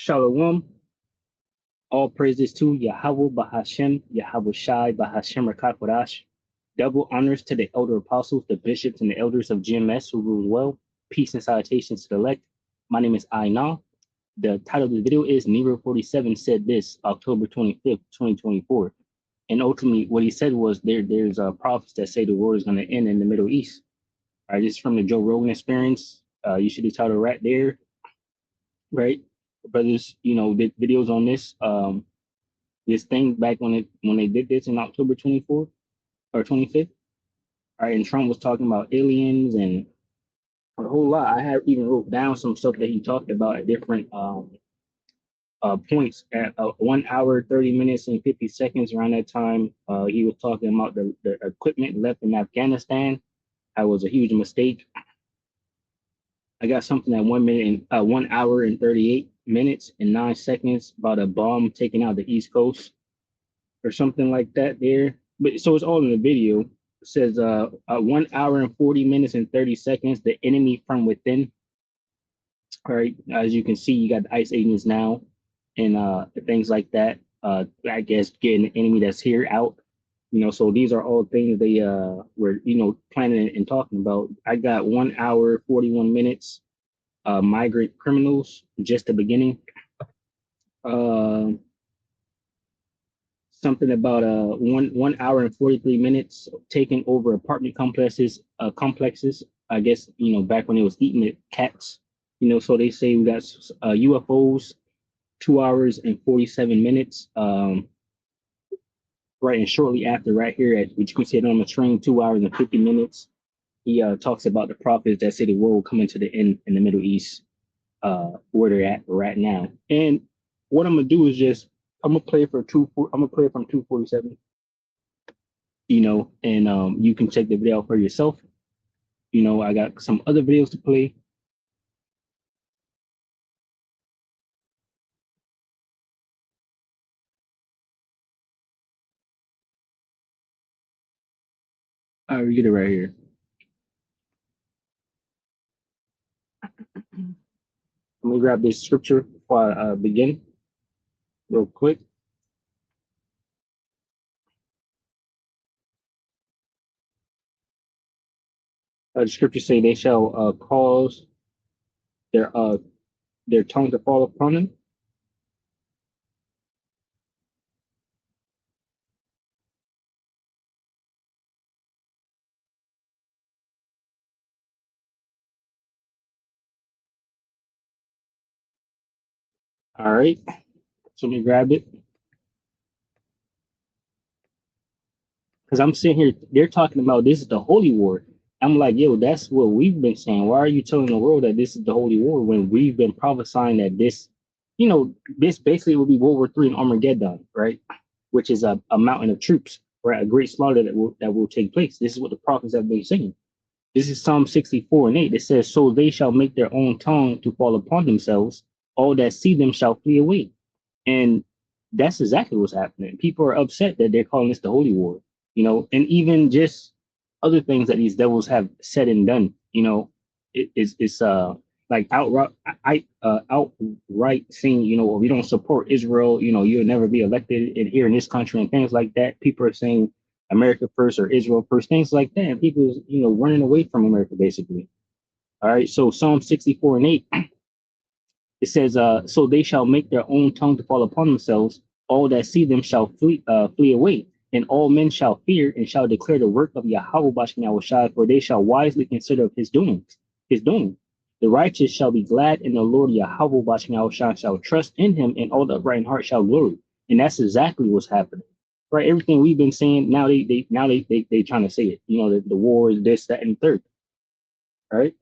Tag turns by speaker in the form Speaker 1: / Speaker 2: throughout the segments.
Speaker 1: Shalom. All praises to Yahweh Bahashem, Yahweh Shai Bahashem Rakakwadash. Double honors to the elder apostles, the bishops, and the elders of GMS who rule well. Peace and salutations to the elect. My name is Aina. The title of the video is Nero 47 said this, October 25th, 2024. And ultimately, what he said was there's prophets that say the world is going to end in the Middle East. All right, this is from the Joe Rogan Experience. You should be titled right there, right? Brothers, did videos on this thing back when they did this in October 24th or 25th. All right, and Trump was talking about aliens and a whole lot. I had even wrote down some stuff that he talked about at different points at 1 hour, 30 minutes, and 50 seconds around that time. He was talking about the equipment left in Afghanistan. That was a huge mistake. I got something at 1 hour and 38 minutes and 9 seconds about a bomb taking out the East Coast or something like that there. But so it's all in the video. It says 1 hour and 40 minutes and 30 seconds, the enemy from within. All right, as you can see, you got the ICE agents now and things like that. I guess getting the enemy that's here out. So these are all things they were, planning and talking about. I got 1 hour, 41 minutes, migrant criminals, just the beginning. Something about 1 hour and 43 minutes taking over apartment complexes. I guess, back when it was eating the cats, so they say we got UFOs, 2 hours and 47 minutes. Right, and shortly after, right here, which you can see it on the train, 2 hours and 50 minutes, he talks about the prophets that say the world will come into the end in the Middle East, where they're at right now. And what I'm gonna do is I'm gonna play from 247, and you can check the video out for yourself. I got some other videos to play. All right, we get it right here. Let me grab this scripture before I begin, real quick. The scripture say they shall cause their tongue to fall upon them. All right, so let me grab it. Because I'm sitting here, they're talking about this is the holy war. I'm like, yo, that's what we've been saying. Why are you telling the world that this is the holy war when we've been prophesying that this, this basically will be World War III and Armageddon, right? Which is a mountain of troops, right? A great slaughter that will take place. This is what the prophets have been saying. This is Psalm 64 and 8. It says, so they shall make their own tongue to fall upon themselves. All that see them shall flee away. And that's exactly what's happening. People are upset that they're calling this the holy war, and even just other things that these devils have said and done, it's like outright saying, we don't support Israel, you'll never be elected here in this country and things like that. People are saying America first or Israel first, things like that. And people, running away from America, basically. All right. So Psalm 64 and 8, it says, so they shall make their own tongue to fall upon themselves. All that see them shall flee away. And all men shall fear and shall declare the work of Yahweh Bashem Yahushai, for they shall wisely consider of his doing. The righteous shall be glad in the Lord. Yahweh Bashem Yahushai shall trust in him, and all the upright in heart shall glory. And that's exactly what's happening. Right, everything we've been saying, now they trying to say it. The war is this, that, and third. All right.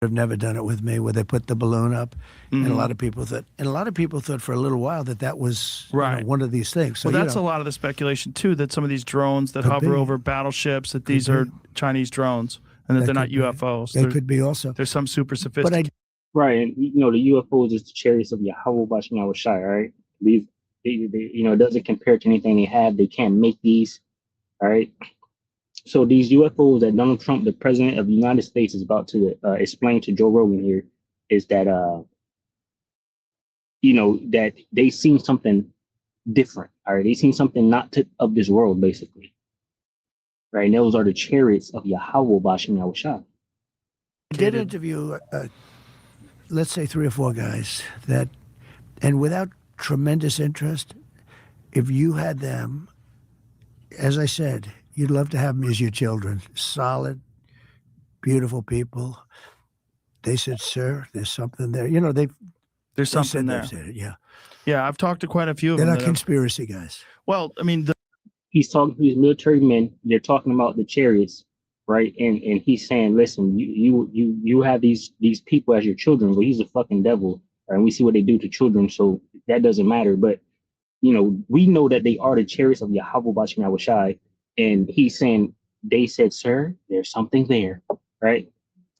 Speaker 2: Have never done it with me, where they put the balloon up, and a lot of people thought for a little while that was
Speaker 3: right.
Speaker 2: One of these things. So,
Speaker 3: well, that's a lot of the speculation too, that some of these drones that hover over battleships, that these are Chinese drones, and that they're not UFOs.
Speaker 2: They could be also.
Speaker 3: There's some super sophisticated.
Speaker 1: Right, and the UFOs is the chariots of Yahweh Bashem Yahushai. Right, these it doesn't compare to anything they have. They can't make these. All right. So these UFOs that Donald Trump, the president of the United States, is about to explain to Joe Rogan here is that that they seen something different. All right, they seen something not of this world, basically. Right, and those are the chariots of Yahweh Bashim Yahushua.
Speaker 2: I did interview, let's say, 3 or 4 guys that, and without tremendous interest, if you had them, as I said, you'd love to have them as your children. Solid, beautiful people. They said, "Sir, there's something there."
Speaker 3: There's something there.
Speaker 2: Said it, yeah.
Speaker 3: Yeah, I've talked to quite a few of
Speaker 2: They're
Speaker 3: them.
Speaker 2: They're not conspiracy guys.
Speaker 3: Well, I mean,
Speaker 1: he's talking to these military men. They're talking about the chariots, right? And he's saying, listen, you have these people as your children, but he's a fucking devil, right? And we see what they do to children, so that doesn't matter. But we know that they are the chariots of Yahweh Bashim Yahushai, and he's saying, they said, sir, there's something there, right?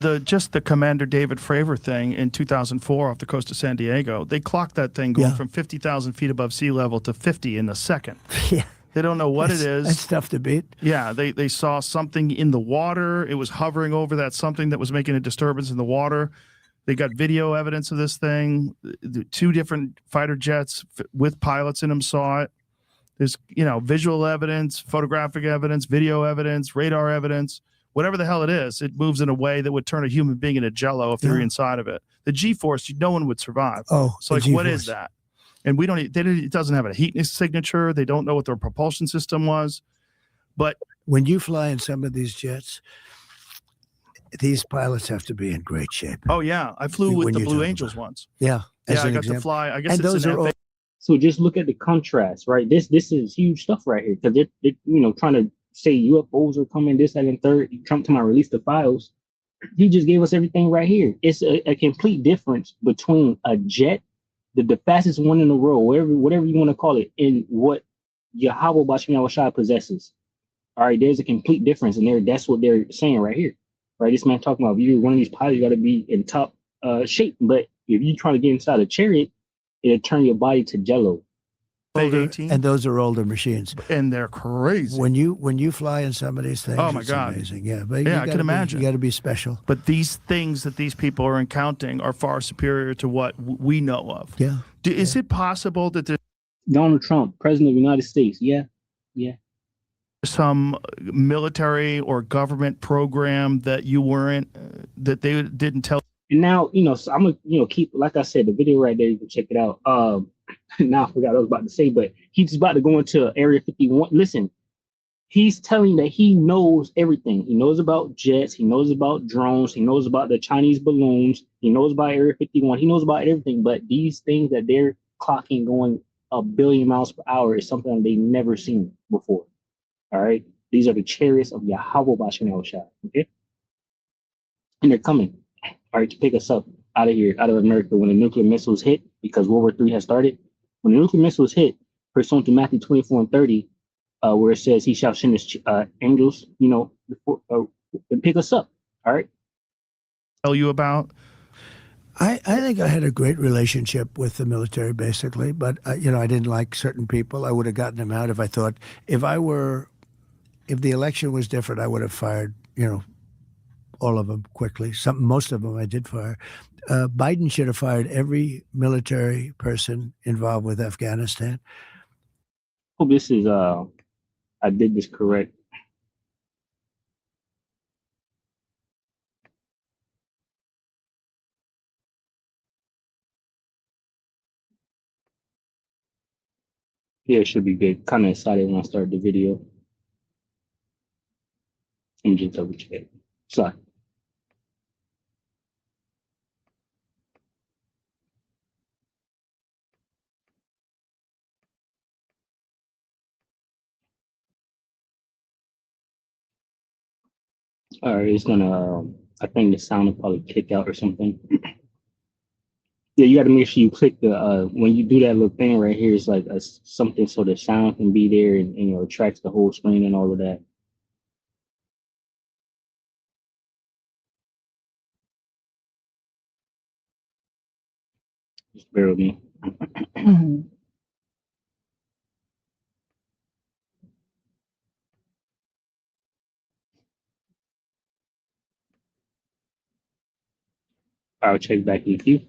Speaker 3: The Commander David Fravor thing in 2004 off the coast of San Diego, they clocked that thing going from 50,000 feet above sea level to 50 in a second.
Speaker 2: Yeah.
Speaker 3: They don't know what it is.
Speaker 2: That's tough to beat.
Speaker 3: Yeah, they saw something in the water. It was hovering over that something that was making a disturbance in the water. They got video evidence of this thing. 2 different fighter jets with pilots in them saw it. There's, visual evidence, photographic evidence, video evidence, radar evidence. Whatever the hell it is, it moves in a way that would turn a human being into jello if they're inside of it. The G-force, no one would survive.
Speaker 2: Oh,
Speaker 3: so like, what is that? And we don't. It doesn't have a heat signature. They don't know what their propulsion system was. But
Speaker 2: when you fly in some of these jets, these pilots have to be in great shape.
Speaker 3: Oh yeah, I flew with the Blue Angels once.
Speaker 2: Yeah,
Speaker 3: I got to fly. I guess
Speaker 2: and those are all.
Speaker 1: So just look at the contrast, right? This is huge stuff right here, because they're trying to say UFOs are coming, this, that, and third. Trump to release the files. He just gave us everything right here. It's a complete difference between a jet, the fastest one in the world, whatever you want to call it, and what Yahweh Bashim Yahushua possesses. All right, there's a complete difference, and that's what they're saying right here. Right, this man talking about, if you're one of these pilots, you got to be in top shape. But if you're trying to get inside a chariot, it'll turn your body to jello.
Speaker 2: And those are older machines,
Speaker 3: and they're crazy.
Speaker 2: When you fly in some of these things,
Speaker 3: oh my God,
Speaker 2: amazing. Yeah, but
Speaker 3: I can imagine.
Speaker 2: You got to be special.
Speaker 3: But these things that these people are encountering are far superior to what we know of.
Speaker 2: Yeah.
Speaker 3: Is it possible that there's
Speaker 1: Donald Trump, President of the United States? Yeah.
Speaker 3: Some military or government program that you weren't, that they didn't tell.
Speaker 1: And now, so I'm gonna, keep, like I said, the video right there. You can check it out. Now I forgot what I was about to say, but he's about to go into Area 51. Listen, he's telling that he knows everything. He knows about jets. He knows about drones. He knows about the Chinese balloons. He knows about Area 51. He knows about everything. But these things that they're clocking going 1 billion miles per hour is something they've never seen before. All right. These are the chariots of Yahweh Bashim Yahushua. Okay. And they're coming, all right, to pick us up out of here, out of America, when the nuclear missiles hit, because World War III has started. When the nuclear missiles hit, pursuant to Matthew 24:30, where it says he shall send his angels, and pick us up. All right.
Speaker 3: Tell you about.
Speaker 2: I think I had a great relationship with the military, basically, but I didn't like certain people. I would have gotten them out if I thought, if the election was different, I would have fired, all of them quickly. Most of them I did fire. Biden should have fired every military person involved with Afghanistan.
Speaker 1: Hope this is I did this correct. Yeah, it should be good. Kind of excited when I start the video. Let me just double check. Sorry. All right, it's gonna. I think the sound will probably kick out or something. Yeah, you got to make sure you click the when you do that little thing right here. It's like something so the sound can be there and it tracks the whole screen and all of that. Just bear with me. I'll check back with you.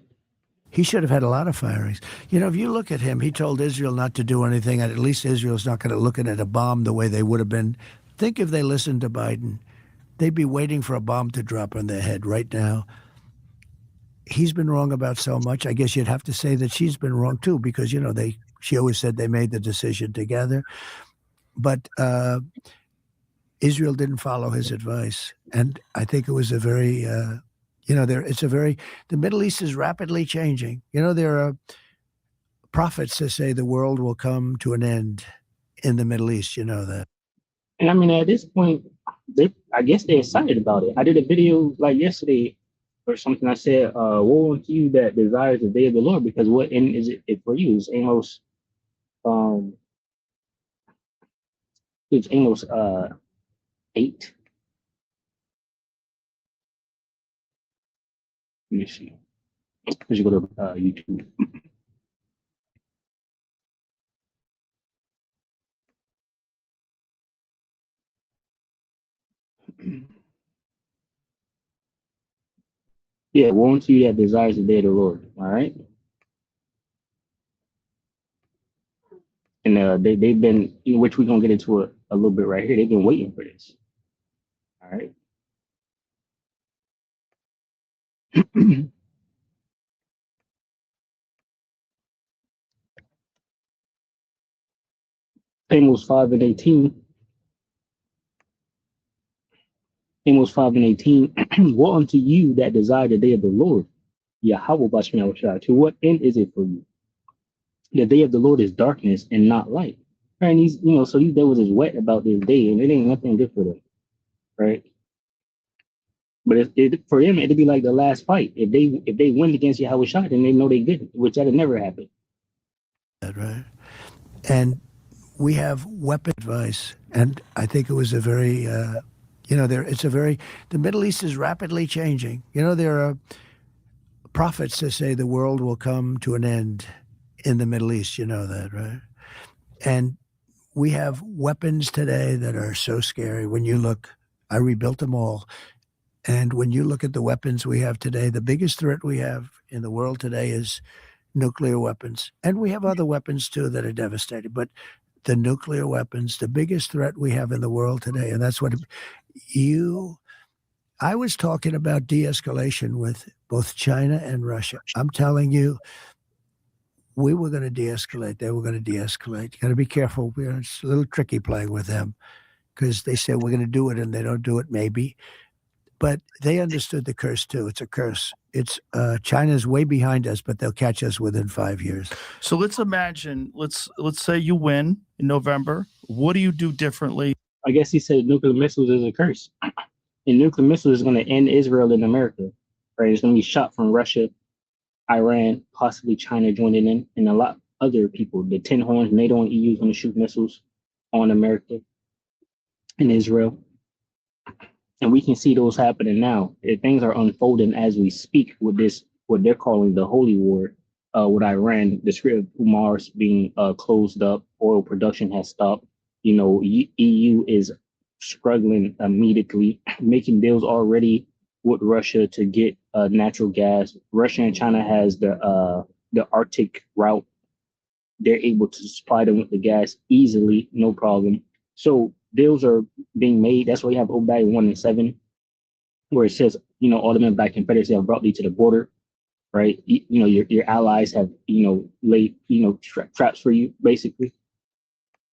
Speaker 2: he should have had a lot of firings. You know, if you look at him, he told Israel not to do anything, and at least Israel's not going to look at a bomb the way they would have been. Think if they listened to Biden, they'd be waiting for a bomb to drop on their head right now. He's been wrong about so much. I guess you'd have to say that she's been wrong too, because you know she always said they made the decision together, but Israel didn't follow his advice, and I think it was a very, the Middle East is rapidly changing. You know, there are prophets that say the world will come to an end in the Middle East. You know that.
Speaker 1: And I mean, at this point, I guess they're excited about it. I did a video like yesterday or something. I said, woe unto you that desires the day of the Lord, because what end is it for you? It's Amos, it's Amos 8. Let me see. Because you go to YouTube. Yeah, woe unto you that desires the day of the Lord. All right. And they've been, which we're gonna get into a little bit right here. They've been waiting for this. All right. Amos 5:18. Amos 5:18. Woe unto you that desire the day of the Lord. Yahweh Bashmi Awashai. To what end is it for you? The day of the Lord is darkness and not light. Right? And he's, so these devils is wet about this day, and it ain't nothing good for them. Right? But for him, it'd be like the last fight. If they win against Yahweh Shai, then they know they good, which that'll never happen.
Speaker 2: That right. And we have weapon advice, and I think it was a very, the Middle East is rapidly changing. You know, there are prophets that say the world will come to an end in the Middle East. You know that, right? And we have weapons today that are so scary. When you look, I rebuilt them all. And when you look at the weapons we have today, the biggest threat we have in the world today is nuclear weapons. And we have other weapons too that are devastating. But the nuclear weapons, the biggest threat we have in the world today. And that's what I was talking about de-escalation with both China and Russia. I'm telling you, we were going to de-escalate. They were going to de-escalate. You got to be careful. It's a little tricky playing with them because they say we're going to do it and they don't do it maybe. But they understood the curse too. It's a curse. It's China's way behind us, but they'll catch us within 5 years.
Speaker 3: So let's imagine, let's say you win in November. What do you do differently?
Speaker 1: I guess he said nuclear missiles is a curse. And nuclear missiles is going to end Israel and America. Right? It's going to be shot from Russia, Iran, possibly China joining in, and a lot other people. The 10 horns, NATO and EU is going to shoot missiles on America and Israel. And we can see those happening now. Things are unfolding as we speak with this, what they're calling the Holy War with Iran. The Strait of Hormuz being closed up, oil production has stopped. EU is struggling immediately, making deals already with Russia to get natural gas. Russia and China has the Arctic route. They're able to supply them with the gas easily, no problem. So deals are being made. That's why you have Obadiah 1 and 7, where it says, all the men back Confederacy have brought thee to the border, right? Your allies have, laid, traps for you, basically.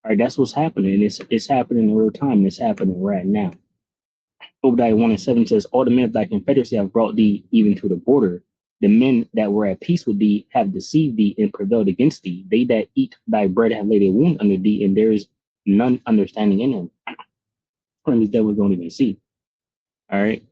Speaker 1: All right, that's what's happening. It's happening in real time. It's happening right now. Obadiah 1 and 7 says, all the men of thy confederacy have brought thee even to the border. The men that were at peace with thee have deceived thee and prevailed against thee. They that eat thy bread have laid a wound under thee, and there is none understanding in him. And these devils don't even see. All right.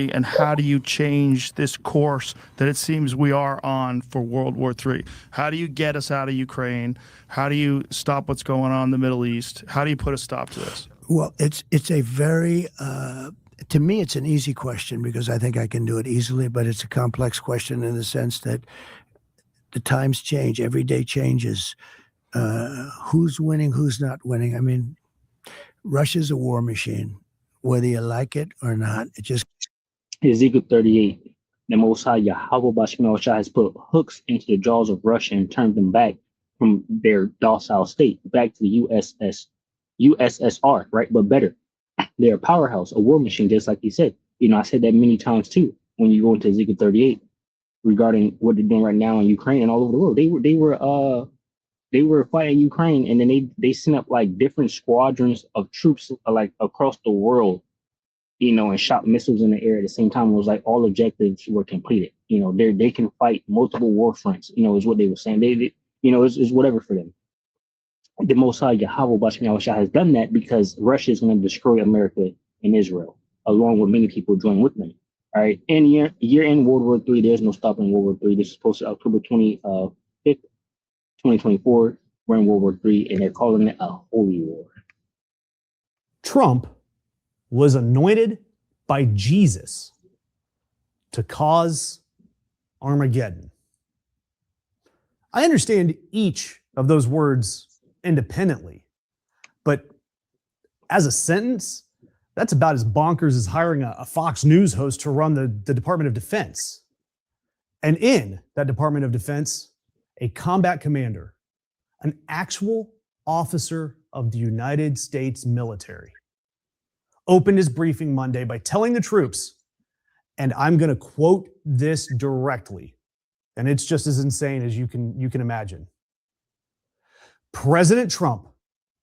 Speaker 3: And how do you change this course that it seems we are on for World War III? How do you get us out of Ukraine? How do you stop what's going on in the Middle East? How do you put a stop to this?
Speaker 2: Well, it's a very, to me, it's an easy question because I think I can do it easily, but it's a complex question in the sense that the times change. Every day changes. Who's winning, who's not winning. I mean, Russia's a war machine, whether you like it or not. It just
Speaker 1: Ezekiel 38. the Most High Yahweh Bashmi Shah has put hooks into the jaws of Russia and turned them back from their docile state back to the USSR, right? But better. They're a powerhouse, a war machine, just like you said. I said that many times too when you go into Ezekiel 38 regarding what they're doing right now in Ukraine and all over the world. They were fighting Ukraine, and then they sent up like different squadrons of troops like across the world, and shot missiles in the air at the same time. It was like all objectives were completed. They can fight multiple war fronts. Is what they were saying. It's whatever for them. The Most High Yahweh Bashmi Shah has done that because Russia is going to destroy America and Israel, along with many people join with them. All right. And year in World War III, there's no stopping World War III. This is posted October 25th, 2024. We're in World War III, and they're calling it a holy war.
Speaker 4: Trump was anointed by Jesus to cause Armageddon. I understand each of those words independently, but as a sentence, that's about as bonkers as hiring a Fox News host to run the Department of Defense. And in that Department of Defense, a combat commander, an actual officer of the United States military, opened his briefing Monday by telling the troops, and I'm going to quote this directly, and it's just as insane as you can imagine. President Trump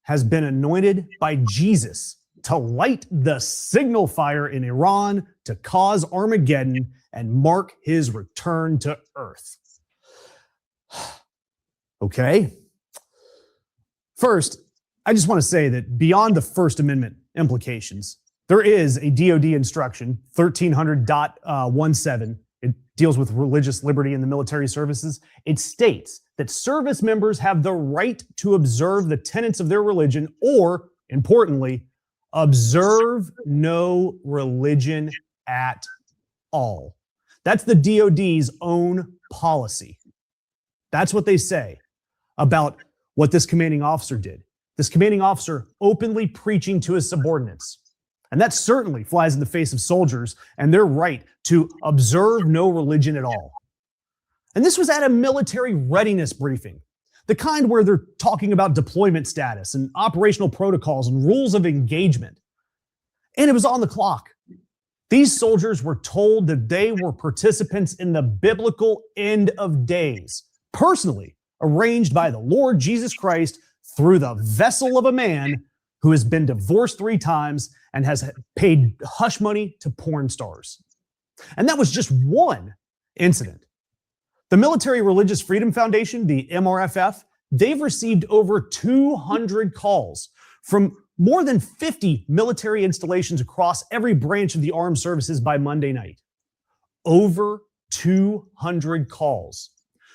Speaker 4: has been anointed by Jesus to light the signal fire in Iran to cause Armageddon and mark his return to Earth. Okay. First, I just want to say that beyond the First Amendment implications, there is a DoD instruction, 1300.17. It deals with religious liberty in the military services. It states that service members have the right to observe the tenets of their religion or, importantly, observe no religion at all. That's the DoD's own policy. That's what they say about what this commanding officer did. This commanding officer openly preaching to his subordinates. And that certainly flies in the face of soldiers and their right to observe no religion at all. And this was at a military readiness briefing, the kind where they're talking about deployment status and operational protocols and rules of engagement. And it was on the clock. These soldiers were told that they were participants in the biblical end of days, personally arranged by the Lord Jesus Christ through the vessel of a man who has been divorced 3 times and has paid hush money to porn stars. And that was just one incident. The Military Religious Freedom Foundation, the MRFF, they've received over 200 calls from more than 50 military installations across every branch of the armed services by Monday night. Over 200 calls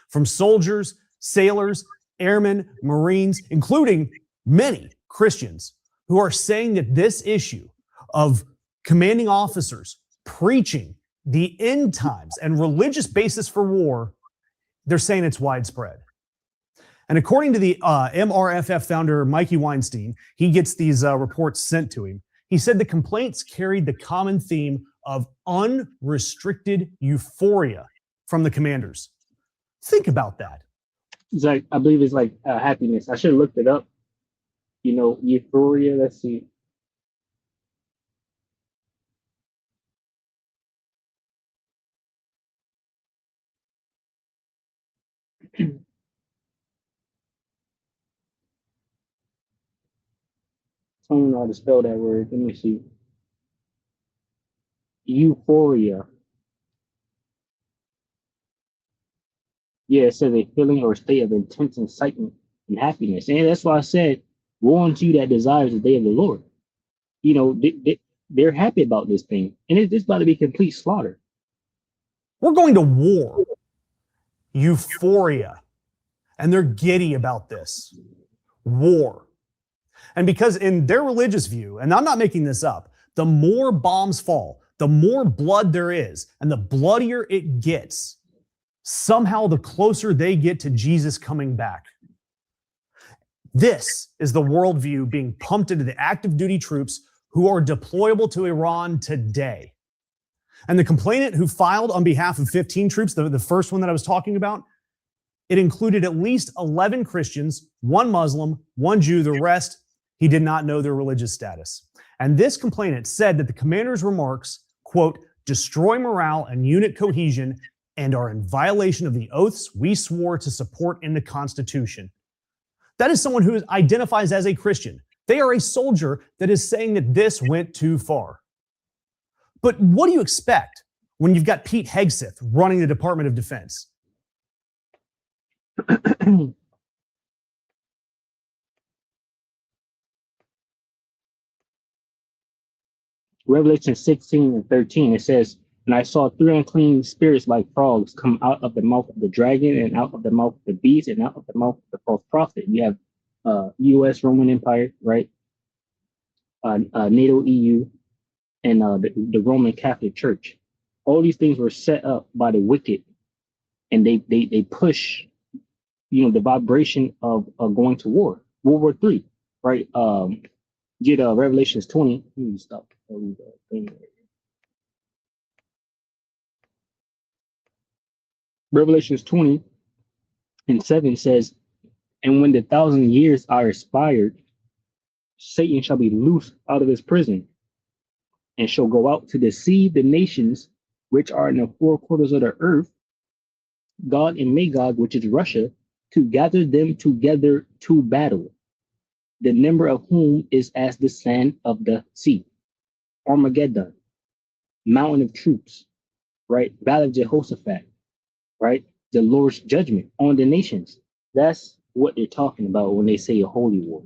Speaker 4: from soldiers, sailors, airmen, Marines, including many Christians who are saying that this issue of commanding officers preaching the end times and religious basis for war, they're saying it's widespread. And according to the MRFF founder, Mikey Weinstein, he gets these reports sent to him. He said the complaints carried the common theme of unrestricted euphoria from the commanders. Think about that.
Speaker 1: It's like, I believe it's like happiness. I should have looked it up. Euphoria. Let's see. I don't know how to spell that word. Let me see. Euphoria. Yeah, it says a feeling or state of intense excitement and happiness. And that's why I said, woe unto you that desires the day of the Lord. They're happy about this thing. And it's about to be complete slaughter.
Speaker 4: We're going to war. Euphoria. And they're giddy about this. War. And because in their religious view, and I'm not making this up, the more bombs fall, the more blood there is, and the bloodier it gets, somehow the closer they get to Jesus coming back. This is the worldview being pumped into the active duty troops who are deployable to Iran today. And the complainant who filed on behalf of 15 troops, the first one that I was talking about, it included at least 11 Christians, 1 Muslim, 1 Jew, the rest, he did not know their religious status. And this complainant said that the commander's remarks, quote, destroy morale and unit cohesion and are in violation of the oaths we swore to support in the Constitution. That is someone who identifies as a Christian. They are a soldier that is saying that this went too far. But what do you expect when you've got Pete Hegseth running the Department of Defense?
Speaker 1: Revelation 16 and 13, it says, and I saw 3 unclean spirits like frogs come out of the mouth of the dragon and out of the mouth of the beast and out of the mouth of the false prophet. You have U.S. Roman Empire, right? NATO, EU, and the Roman Catholic Church. All these things were set up by the wicked, and they push, the vibration of going to war, World War III, right? Get Revelations 20. Let me stop. Revelations 20 and 7 says, and when the 1,000 years are expired, Satan shall be loosed out of his prison and shall go out to deceive the nations which are in the 4 quarters of the earth, Gog and Magog, which is Russia, to gather them together to battle, the number of whom is as the sand of the sea. Armageddon, mountain of troops, right? Valley of Jehoshaphat, right? The Lord's judgment on the nations. That's what they're talking about when they say a holy war,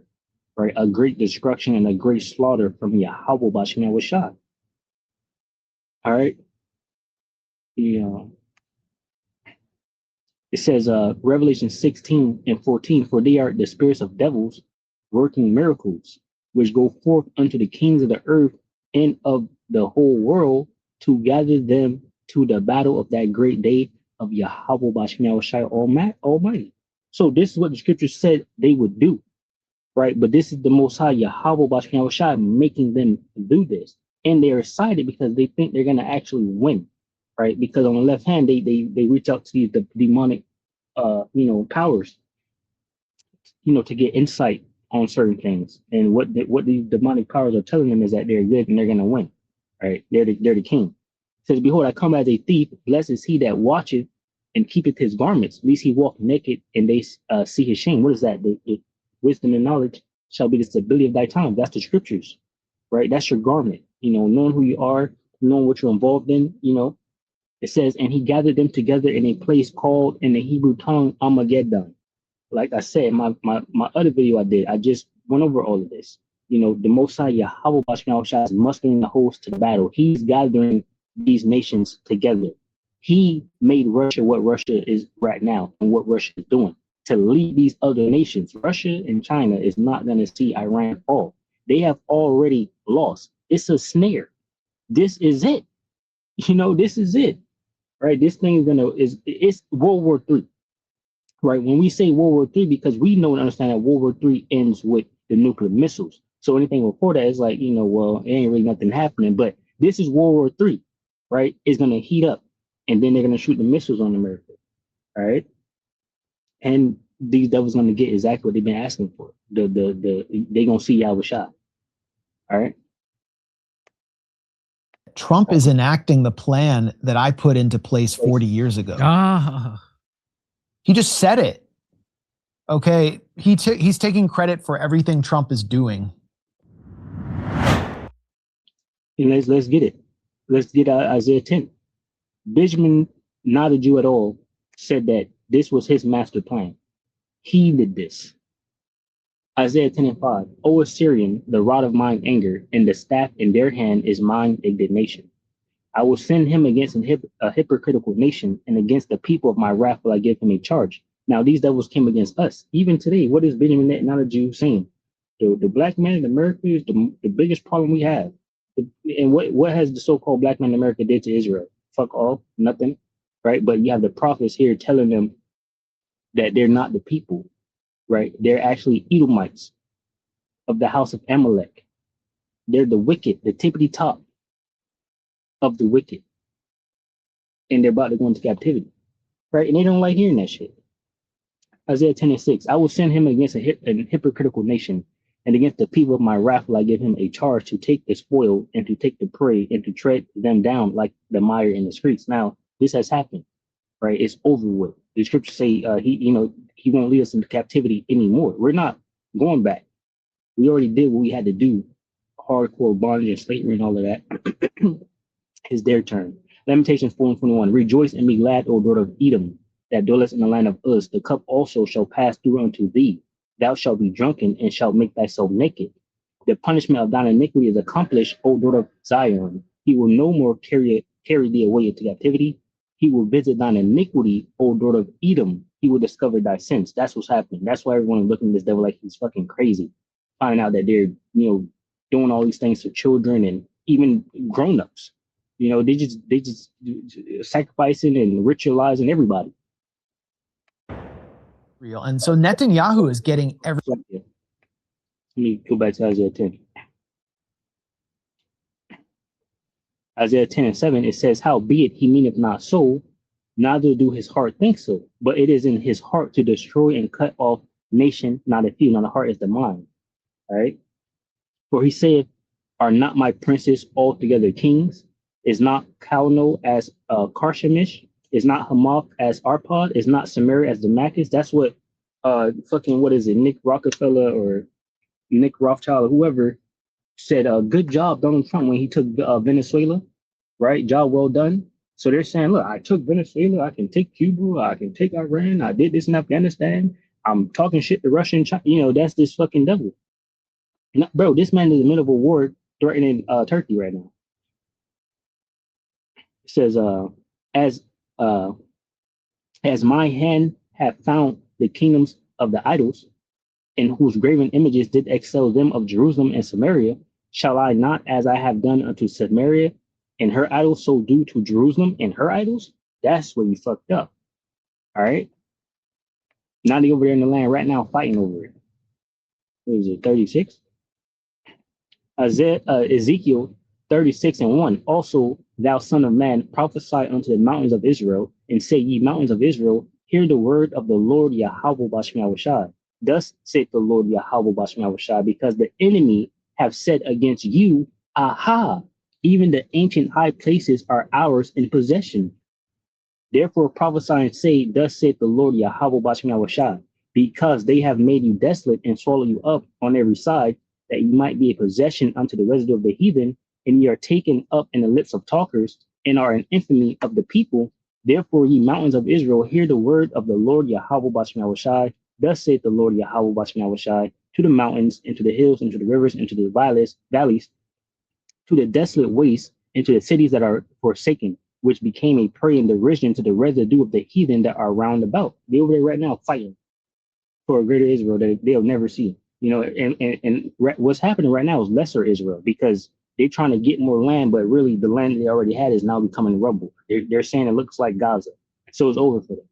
Speaker 1: right? A great destruction and a great slaughter from Yahweh Bashem Yahushua. All right. It says, Revelation 16 and 14, for they are the spirits of devils working miracles, which go forth unto the kings of the earth and of the whole world to gather them to the battle of that great day of Yahweh Bashem Yahushua Almighty. So this is what the scripture said they would do, right? But this is the Most High Yahweh Bashem Yahushua making them do this. And they're excited because they think they're going to actually win, right? Because on the left hand, they reach out to the demonic, powers, to get insight on certain things. And what these demonic powers are telling them is that they're good and they're going to win, right? They're the king. It says, behold, I come as a thief. Blessed is he that watcheth and keepeth his garments, lest he walk naked and they see his shame. What is that? The wisdom and knowledge shall be the stability of thy time. That's the scriptures, right? That's your garment. Knowing who you are, knowing what you're involved in. It says, and he gathered them together in a place called in the Hebrew tongue Armageddon. Like I said, my other video I just went over all of this. The Most High Yahweh Bashem Yahushua is mustering the host to the battle. He's gathering these nations together. He made Russia what Russia is right now and what Russia is doing to lead these other nations. Russia and China is not going to see Iran fall. They have already lost. It's a snare. This is it. This is it. Right? This thing it's World War III. Right? When we say World War III, because we know and understand that World War III ends with the nuclear missiles. So anything before that is like, well, it ain't really nothing happening. But this is World War III, right? It's going to heat up and then they're going to shoot the missiles on America. All right. And these devils going to get exactly what they've been asking for. They're going to see Yahushua. All right.
Speaker 5: Trump is enacting the plan that I put into place 40 years ago. He just said it. Okay. He's taking credit for everything Trump is doing.
Speaker 1: And let's get it. Let's get Isaiah 10. Benjamin, not a Jew at all, said that this was his master plan. He did this. Isaiah 10 and 5. O Assyrian, the rod of mine anger, and the staff in their hand is mine indignation. I will send him against a hypocritical nation, and against the people of my wrath will I give him a charge. Now these devils came against us. Even today, what is Benjamin, not a Jew, saying? The black man in America is the biggest problem we have. And what has the so-called black man in America did to Israel? Fuck all, nothing, right? But you have the prophets here telling them that they're not the people, right? They're actually Edomites of the house of Amalek. They're the wicked, the tippity top of the wicked, and they're about to go into captivity, right? And they don't like hearing that shit. Isaiah 10:6. I will send him against an hypocritical nation, and against the people of my wrath will I give him a charge to take the spoil and to take the prey and to tread them down like the mire in the streets. Now, this has happened, right? It's over with. The scriptures say he won't lead us into captivity anymore. We're not going back. We already did what we had to do. Hardcore bondage and slavery and all of that. It's their turn. Lamentations 4:21. Rejoice and be glad, O daughter of Edom, that dwellest in the land of Uz. The cup also shall pass through unto thee. Thou shalt be drunken and shalt make thyself naked. The punishment of thine iniquity is accomplished, O daughter of Zion. He will no more carry thee away into captivity. He will visit thine iniquity, O daughter of Edom. He will discover thy sins. That's what's happening. That's why everyone is looking at this devil like he's fucking crazy. Finding out that they're, doing all these things to children and even grown-ups. They just sacrificing and ritualizing everybody.
Speaker 5: Real. And so Netanyahu is getting every.
Speaker 1: Let me go back to Isaiah 10. Isaiah 10:7, it says, howbeit he meaneth not so, neither do his heart think so, but it is in his heart to destroy and cut off nation, not a few. Now the heart is the mind. All right. For he saith, are not my princes altogether kings? Is not Calno as Karshemish? Is not Hamath as Arpad? Is not Samaria as Damascus? That's what what is it, Nick Rockefeller or Nick Rothschild or whoever said, good job, Donald Trump, when he took Venezuela, right? Job well done. So they're saying, look, I took Venezuela, I can take Cuba, I can take Iran, I did this in Afghanistan, I'm talking shit to Russia and China. That's this fucking devil. Bro, this man is in the middle of a war threatening Turkey right now. It says, as my hand hath found the kingdoms of the idols, in whose graven images did excel them of Jerusalem and Samaria, shall I not, as I have done unto Samaria and her idols, so do to Jerusalem and her idols? That's where you fucked up. All right. Now they over there in the land right now fighting over it. What is it, 36? Ezekiel 36:1. Also, thou son of man, prophesy unto the mountains of Israel, and say, ye mountains of Israel, hear the word of the Lord Yahweh Bashmiyawashai. Thus saith the Lord Yahweh Bashmiyawashai, because the enemy have said against you, aha, even the ancient high places are ours in possession. Therefore prophesy and say, thus saith the Lord Yahweh Bashmiyawashai, because they have made you desolate and swallowed you up on every side, that you might be a possession unto the residue of the heathen, and ye are taken up in the lips of talkers, and are an infamy of the people. Therefore, ye mountains of Israel, hear the word of the Lord Yahweh Bashmiyawashai. Thus saith the Lord Yahweh Bashmiyawashai, to the mountains, and to the hills, and to the rivers, and to the valleys, to the desolate wastes, and to the cities that are forsaken, which became a prey and derision to the residue of the heathen that are round about. They're over there right now fighting for a greater Israel that they'll never see. And what's happening right now is lesser Israel, because they're trying to get more land, but really the land they already had is now becoming rubble. They're saying it looks like Gaza. So it's over for them.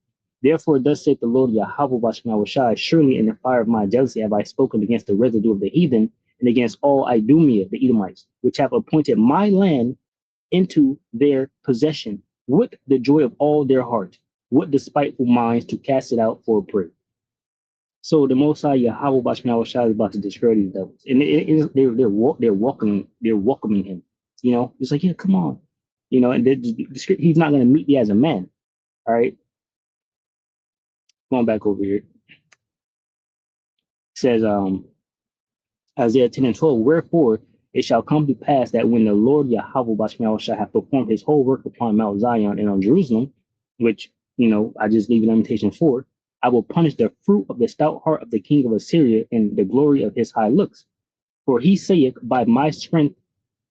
Speaker 1: Therefore, thus saith the Lord Yahweh Bashmiyawashai, surely in the fire of my jealousy have I spoken against the residue of the heathen, and against all Idumea, the Edomites, which have appointed my land into their possession, with the joy of all their heart, with despiteful minds to cast it out for a prey. So the Most High Yahweh Bashmiyawashai is about to destroy these devils, and they're welcoming him. It's like, yeah, come on, and he's not going to meet you as a man. All right, going back over here. It says, Isaiah 10:12. Wherefore it shall come to pass that when the Lord Yahweh Bashmiyawashai have performed his whole work upon Mount Zion and on Jerusalem, which I just leave Lamentation 4. I will punish the fruit of the stout heart of the king of Assyria and the glory of his high looks. For he saith, by my strength,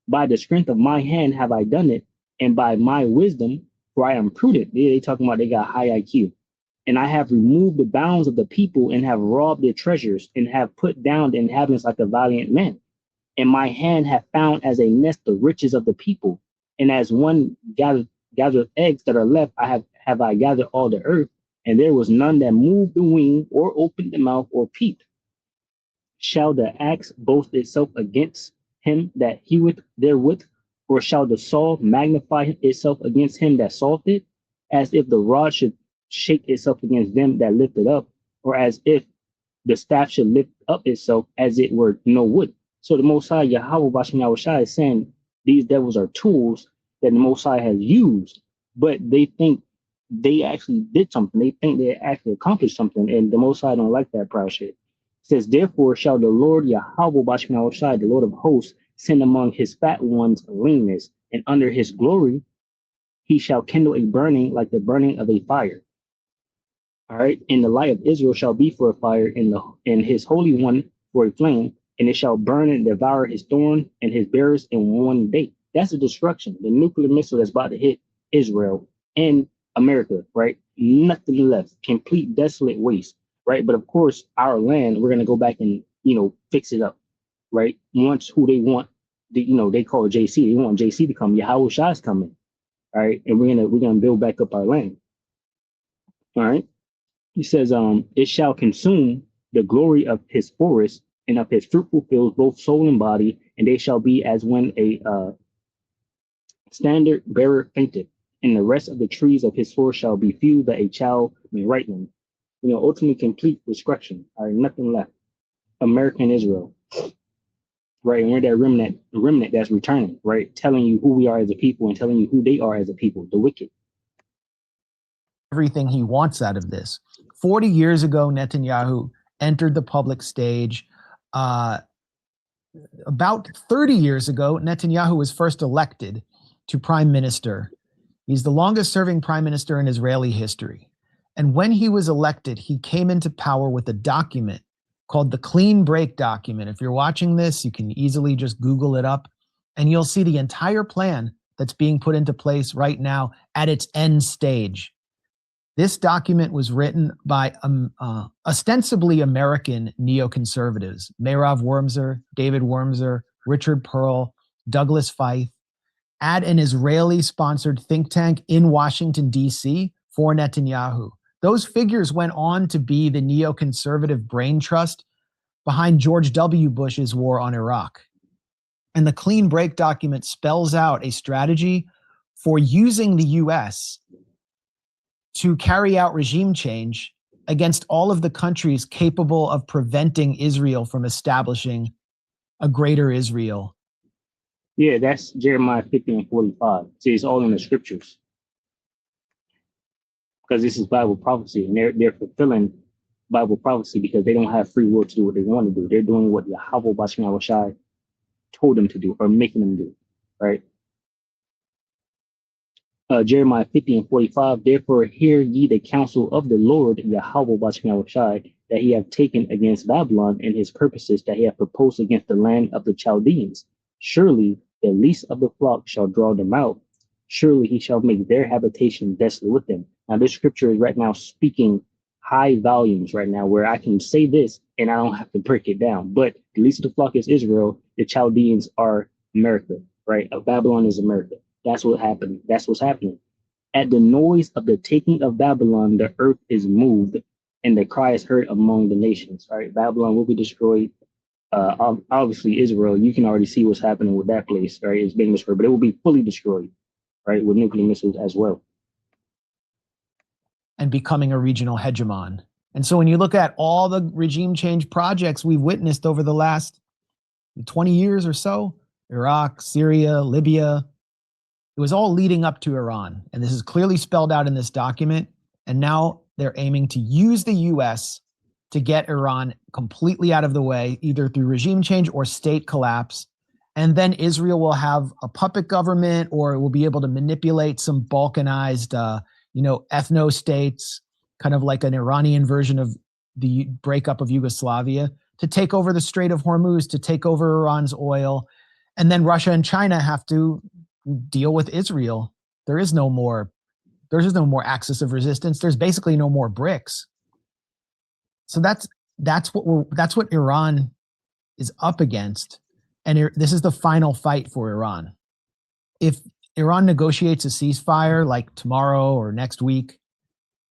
Speaker 1: by the strength of my hand have I done it, and by my wisdom, for I am prudent. They talking about they got high IQ. And I have removed the bounds of the people and have robbed their treasures and have put down the inhabitants like a valiant man. And my hand hath found as a nest the riches of the people. And as one gathered eggs that are left, have I gathered all the earth. And there was none that moved the wing or opened the mouth or peeped. Shall the axe boast itself against him that heweth therewith? Or shall the saw magnify itself against him that saweth it? as if the rod should shake itself against them that lift it up, or as if the staff should lift up itself as it were no wood. So the Most High Yahweh Bashem Yahushua is saying these devils are tools that the Most High has used, but they think they actually did something. They think they actually accomplished something, and the Most High don't like that proud shit. It says, therefore shall the Lord Yahweh Bashem Yahushua, the Lord of hosts, send among his fat ones leanness, and under his glory he shall kindle a burning like the burning of a fire. All right, and the light of Israel shall be for a fire, and his holy one for a flame, and it shall burn and devour his thorn and his bearers in one day. That's the destruction, the nuclear missile that's about to hit Israel and America, right? Nothing left, complete desolate waste, right? But of course, our land, we're gonna go back and fix it up, right? Once who they want, they call it JC. They want JC to come. Yahweh Shai's coming, all right, and we're gonna build back up our land, all right. He says, it shall consume the glory of his forest and of his fruitful fields, both soul and body, and they shall be as when a standard bearer fainteth, and the rest of the trees of his forest shall be few that a child may write them. Ultimately complete destruction. All right, nothing left. America and Israel, right? And we're that remnant that's returning, right? Telling you who we are as a people and telling you who they are as a people, the wicked.
Speaker 5: Everything he wants out of this. 40 years ago, Netanyahu entered the public stage. About 30 years ago, Netanyahu was first elected to prime minister. He's the longest serving prime minister in Israeli history. And when he was elected, he came into power with a document called the Clean Break document. If you're watching this, you can easily just Google it up and you'll see the entire plan that's being put into place right now at its end stage. This document was written by ostensibly American neoconservatives, Meirav Wurmser, David Wurmser, Richard Pearl, Douglas Feith, at an Israeli-sponsored think tank in Washington, D.C. for Netanyahu. Those figures went on to be the neoconservative brain trust behind George W. Bush's war on Iraq. And the Clean Break document spells out a strategy for using the U.S. to carry out regime change against all of the countries capable of preventing Israel from establishing a greater Israel.
Speaker 1: Yeah, that's Jeremiah 50 and 45. See, it's all in the scriptures. Because this is Bible prophecy, and they're fulfilling Bible prophecy because they don't have free will to do what they want to do. They're doing what Yahweh Bashem Yahushai told them to do, or making them do, right? Jeremiah 50 and 45, therefore hear ye the counsel of the Lord, Yahweh Bashem Yahushai, that he hath taken against Babylon, and his purposes that he hath proposed against the land of the Chaldeans. Surely the least of the flock shall draw them out. Surely he shall make their habitation desolate with them. Now this scripture is right now speaking high volumes right now, where I can say this and I don't have to break it down. But the least of the flock is Israel. The Chaldeans are America, right? Babylon is America. That's what happened. That's what's happening. At the noise of the taking of Babylon, the earth is moved, and the cry is heard among the nations. All right, Babylon will be destroyed. Obviously, Israel, you can already see what's happening with that place. Right, it's being destroyed, but it will be fully destroyed, right, with nuclear missiles as well,
Speaker 5: and becoming a regional hegemon. And so, when you look at all the regime change projects we've witnessed over the last 20 years or so, Iraq, Syria, Libya, it was all leading up to Iran. And this is clearly spelled out in this document. And now they're aiming to use the US to get Iran completely out of the way, either through regime change or state collapse. And then Israel will have a puppet government, or it will be able to manipulate some balkanized, ethno states, kind of like an Iranian version of the breakup of Yugoslavia, to take over the Strait of Hormuz, to take over Iran's oil. And then Russia and China have to deal with Israel. There's no more axis of resistance. There's basically no more BRICS. So that's what Iran is up against, and this is the final fight for Iran. If Iran negotiates a ceasefire like tomorrow or next week,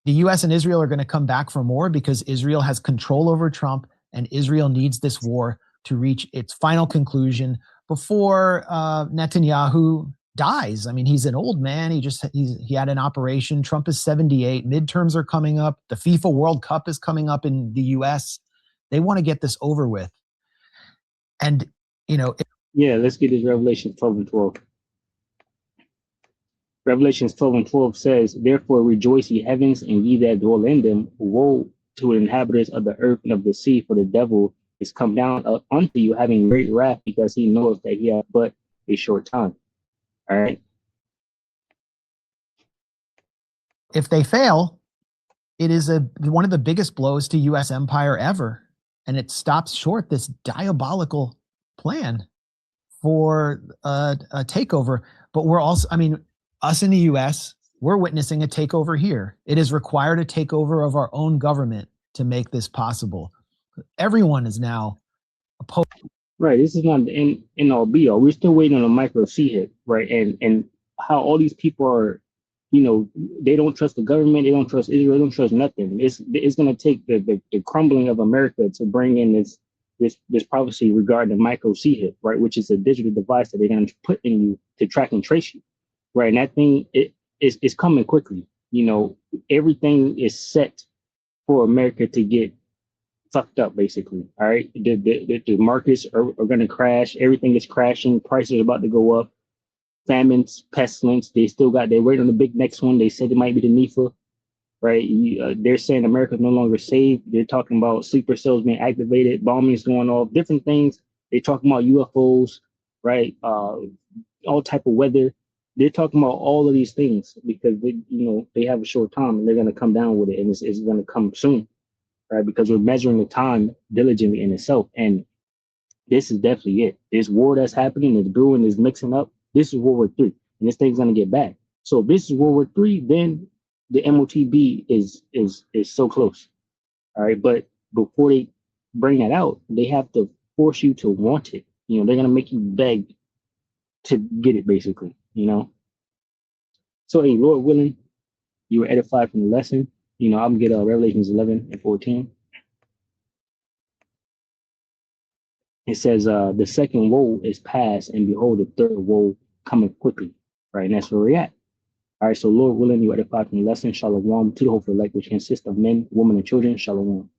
Speaker 5: the U.S. and Israel are going to come back for more, because Israel has control over Trump, and Israel needs this war to reach its final conclusion before Netanyahu dies. I mean, he's an old man. He had an operation. Trump is 78. Midterms are coming up. The FIFA World Cup is coming up in the US. They want to get this over with. And, you know,
Speaker 1: Yeah, let's get this Revelation 12 and 12. Revelations 12 and 12 says, "Therefore rejoice, ye heavens, and ye that dwell in them. Woe to the inhabitants of the earth and of the sea, for the devil is come down unto you, having great wrath, because he knoweth that he hath but a short time." All right.
Speaker 5: if they fail, it is one of the biggest blows to U.S. empire ever. And it stops short this diabolical plan for a takeover. But we're also, I mean, us in the U.S., we're witnessing a takeover here. It is required a takeover of our own government to make this possible. Everyone is now opposed.
Speaker 1: Right. This is not the end all be all. We're still waiting on a micro C hit, right? And how all these people are, you know, they don't trust the government, they don't trust Israel, they don't trust nothing. It's gonna take the crumbling of America to bring in this prophecy regarding the micro C hit, right? Which is a digital device that they're gonna put in you to track and trace you. Right. And that thing it's coming quickly. You know, everything is set for America to get fucked up, basically. All right. The markets are going to crash. Everything is crashing. Prices are about to go up. Famines, pestilence. They're waiting on the big next one. They said it might be the NIFA, right? They're saying America's no longer safe. They're talking about sleeper cells being activated, bombings going off, different things. They're talking about UFOs, right? All type of weather. They're talking about all of these things because they have a short time and they're going to come down with it, and it's going to come soon, right? Because we're measuring the time diligently in itself, and this is definitely it. This war that's happening, is brewing, is mixing up. This is World War III, and this thing's going to get bad. So if this is World War III, then the MOTB is so close, all right. But before they bring that out, they have to force you to want it. You know, they're going to make you beg to get it, basically. You know. So, hey, Lord willing, you were edified from the lesson. You know, I'm gonna get Revelations 11 and 14. It says, "The second woe is past, and behold, the third woe coming quickly." Right, and that's where we're at. All right, so Lord willing, you edified from the lesson. Shalom to the hopeful elect, which consists of men, women, and children. Shalom.